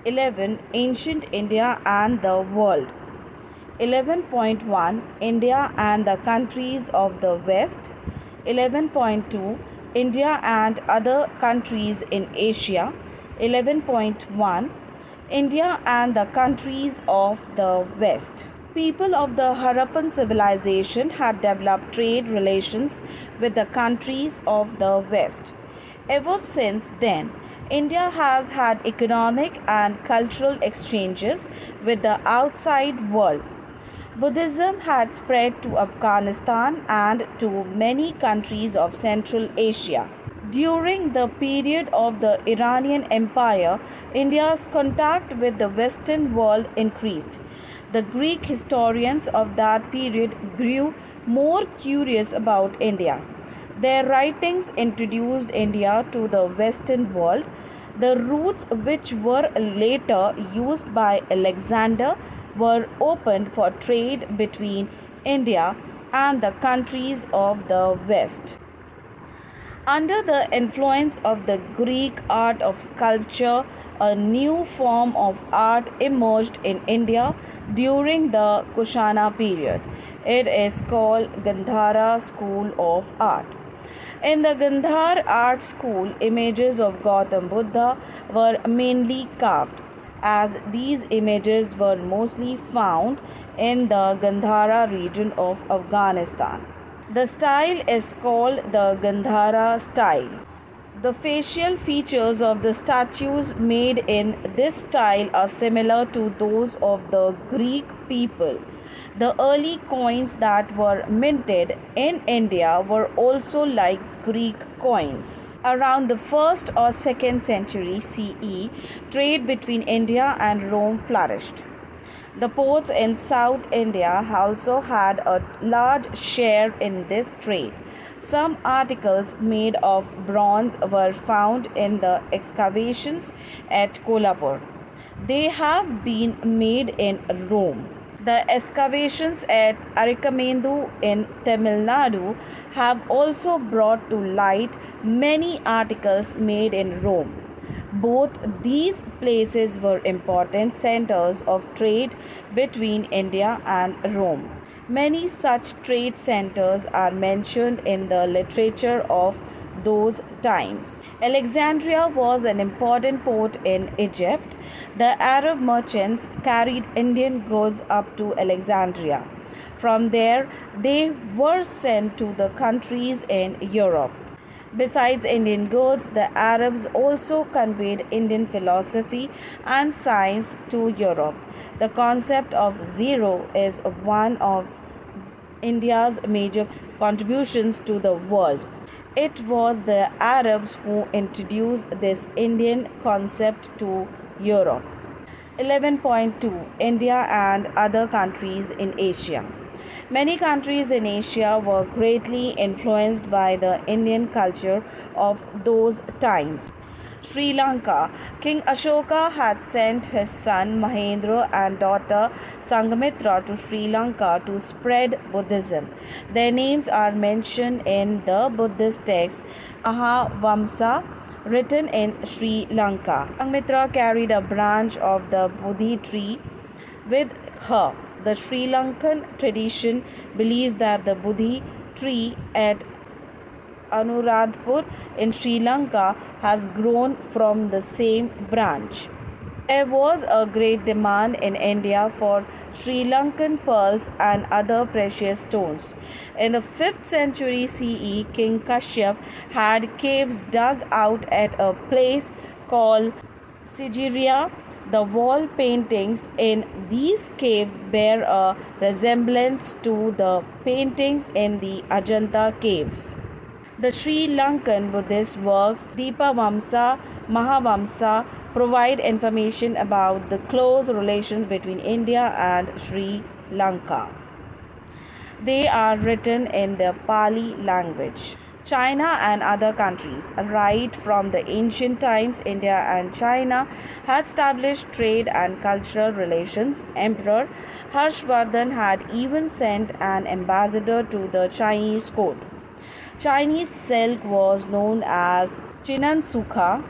11. Ancient India and the World. 11.1. India and the countries of the West. 11.2. India and other countries in Asia. 11.1. India and the countries of the West. People of the Harappan civilization had developed trade relations with the countries of the West. Ever since then, India has had economic and cultural exchanges with the outside world. Buddhism had spread to Afghanistan and to many countries of Central Asia. During the period of the Iranian Empire, India's contact with the Western world increased. The Greek historians of that period grew more curious about India. Their writings introduced India to the Western world. The routes which were later used by Alexander were opened for trade between India and the countries of the West. Under the influence of the Greek art of sculpture, a new form of art emerged in India during the Kushana period. It is called Gandhara School of Art. In the Gandhar art school, images of Gautam Buddha were mainly carved, as these images were mostly found in the Gandhara region of Afghanistan. The style is called the Gandhara style. The facial features of the statues made in this style are similar to those of the Greek people. The early coins that were minted in India were also like Greek coins. Around the 1st or 2nd century CE, trade between India and Rome flourished. The ports in South India also had a large share in this trade. Some articles made of bronze were found in the excavations at Kolhapur. They have been made in Rome. The excavations at Arikamendu in Tamil Nadu have also brought to light many articles made in Rome. Both these places were important centers of trade between India and Rome. Many such trade centers are mentioned in the literature of those times. Alexandria was an important port in Egypt. The Arab merchants carried Indian goods up to Alexandria. From there, they were sent to the countries in Europe. Besides Indian goods, the Arabs also conveyed Indian philosophy and science to Europe. The concept of zero is one of India's major contributions to the world. It was the Arabs who introduced this Indian concept to Europe. 11.2. India and other countries in Asia. Many countries in Asia were greatly influenced by the Indian culture of those times. Sri Lanka. King Ashoka had sent his son Mahendra and daughter Sanghamitra to Sri Lanka to spread Buddhism. Their names are mentioned in the Buddhist text Mahavamsa, written in Sri Lanka. Sanghamitra carried a branch of the Bodhi tree with her. The Sri Lankan tradition believes that the Bodhi tree at Anuradhapur in Sri Lanka has grown from the same branch. There was a great demand in India for Sri Lankan pearls and other precious stones. In the 5th century CE, King Kashyap had caves dug out at a place called Sigiriya. The wall paintings in these caves bear a resemblance to the paintings in the Ajanta caves. The Sri Lankan Buddhist works Dipavamsa, Mahavamsa provide information about the close relations between India and Sri Lanka. They are written in the Pali language. China and other countries. Right from the ancient times, India and China had established trade and cultural relations. Emperor Harshvardhan had even sent an ambassador to the Chinese court. Chinese silk was known as Chinan Sukha.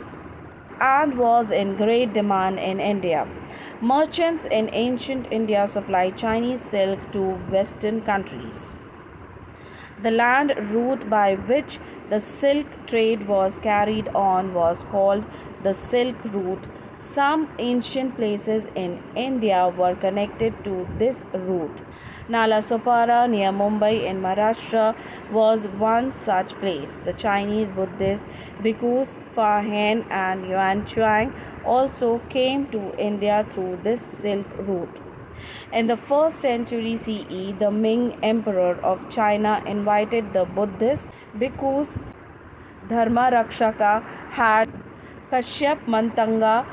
and was in great demand in India. Merchants in ancient India supplied Chinese silk to Western countries. The land route by which the silk trade was carried on was called the Silk Route. Some ancient places in India were connected to this route. Nalasopara near Mumbai in Maharashtra was one such place. The Chinese Buddhist bhikkhus Fa-Hen and Yuan Chuang also came to India through this Silk Route. In the 1st century CE, the Ming Emperor of China invited the Buddhist bhikkhus Dharmarakshaka had Kashyap Mantanga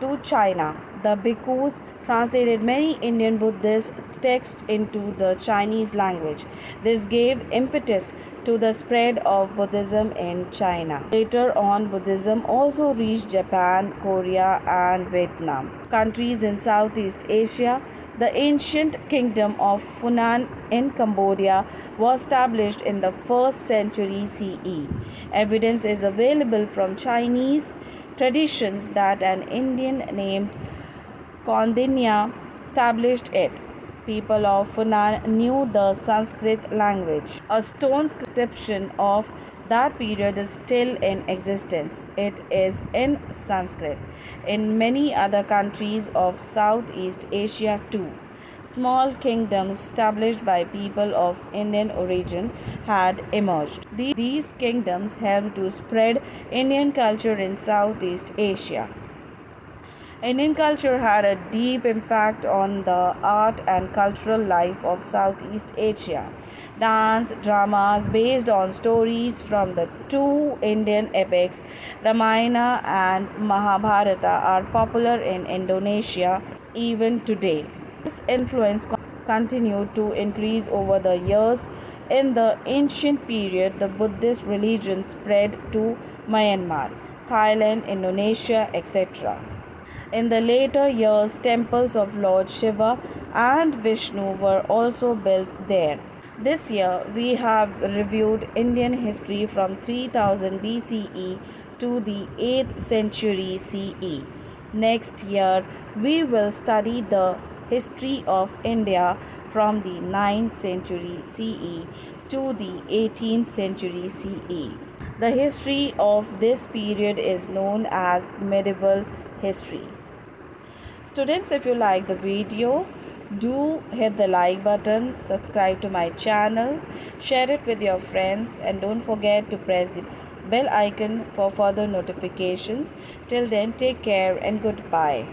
to China. The bhikkhus translated many Indian Buddhist texts into the Chinese language. This gave impetus to the spread of Buddhism in China. Later on, Buddhism also reached Japan, Korea, and Vietnam. Countries in Southeast Asia. The ancient kingdom of Funan in Cambodia was established in the 1st century CE. Evidence is available from Chinese traditions that an Indian named Kaundinya established it. People of Funan knew the Sanskrit language. A stone inscription of that period is still in existence. It is in Sanskrit. In many other countries of Southeast Asia too, small kingdoms established by people of Indian origin had emerged. These kingdoms helped to spread Indian culture in Southeast Asia. Indian culture had a deep impact on the art and cultural life of Southeast Asia. Dance, dramas based on stories from the two Indian epics, Ramayana and Mahabharata, are popular in Indonesia even today. This influence continued to increase over the years. In the ancient period, the Buddhist religion spread to Myanmar, Thailand, Indonesia, etc. In the later years, temples of Lord Shiva and Vishnu were also built there. This year, we have reviewed Indian history from 3000 BCE to the 8th century CE. Next year, we will study the history of India from the 9th century CE to the 18th century CE. The history of this period is known as medieval history. Students, if you like the video, do hit the like button, subscribe to my channel, share it with your friends, and don't forget to press the bell icon for further notifications. Till then, take care and goodbye.